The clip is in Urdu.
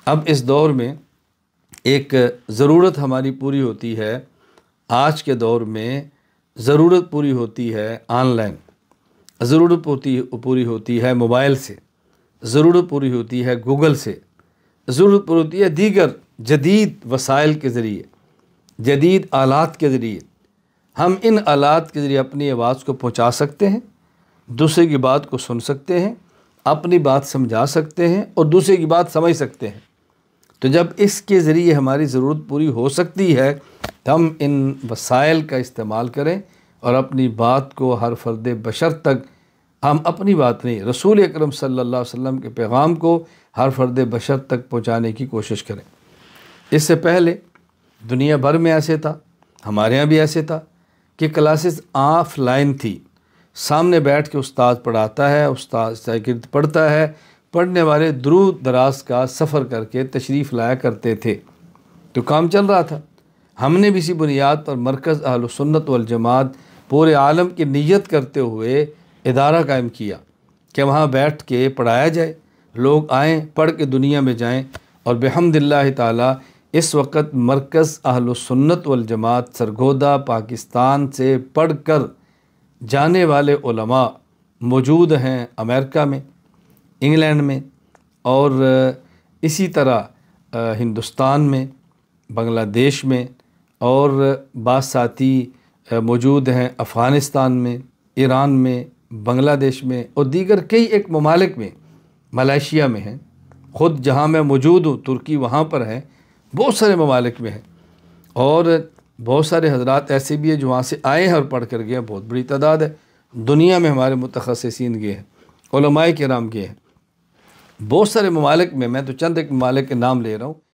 اب اس دور میں ایک ضرورت ہماری پوری ہوتی ہے، آج کے دور میں ضرورت پوری ہوتی ہے آن لائن، ضرورت پوری ہوتی ہے موبائل سے، ضرورت پوری ہوتی ہے گوگل سے، ضرورت پوری ہوتی ہے دیگر جدید وسائل کے ذریعے، جدید آلات کے ذریعے۔ ہم ان آلات کے ذریعے اپنی آواز کو پہنچا سکتے ہیں، دوسرے کی بات کو سن سکتے ہیں، اپنی بات سمجھا سکتے ہیں اور دوسرے کی بات سمجھ سکتے ہیں۔ تو جب اس کے ذریعے ہماری ضرورت پوری ہو سکتی ہے تو ہم ان وسائل کا استعمال کریں اور اپنی بات کو ہر فرد بشر تک، ہم اپنی بات نہیں، رسول اکرم صلی اللہ علیہ وسلم کے پیغام کو ہر فرد بشر تک پہنچانے کی کوشش کریں۔ اس سے پہلے دنیا بھر میں ایسے تھا، ہمارے ہاں بھی ایسے تھا کہ کلاسز آف لائن تھی، سامنے بیٹھ کے استاد پڑھاتا ہے، استاد شاگرد پڑھتا ہے، پڑھنے والے دور دراز کا سفر کر کے تشریف لایا کرتے تھے، تو کام چل رہا تھا۔ ہم نے بھی اسی بنیاد پر مرکز اہل سنت والجماعت پورے عالم کی نیت کرتے ہوئے ادارہ قائم کیا کہ وہاں بیٹھ کے پڑھایا جائے، لوگ آئیں، پڑھ کے دنیا میں جائیں، اور بحمد اللہ تعالی اس وقت مرکز اہل سنت والجماعت سرگودا پاکستان سے پڑھ کر جانے والے علماء موجود ہیں امریکہ میں، انگلینڈ میں، اور اسی طرح ہندوستان میں، بنگلہ دیش میں، اور بعض ساتھی موجود ہیں افغانستان میں، ایران میں، بنگلہ دیش میں، اور دیگر کئی ایک ممالک میں، ملائیشیا میں ہیں، خود جہاں میں موجود ہوں ترکی وہاں پر ہے، بہت سارے ممالک میں ہیں، اور بہت سارے حضرات ایسے بھی ہیں جو وہاں سے آئے ہیں اور پڑھ کر گئے ہیں، بہت بڑی تعداد ہے۔ دنیا میں ہمارے متخصصین گئے ہیں، علماء کرام گئے ہیں، بہت سارے ممالک میں تو چند ایک ممالک کے نام لے رہا ہوں۔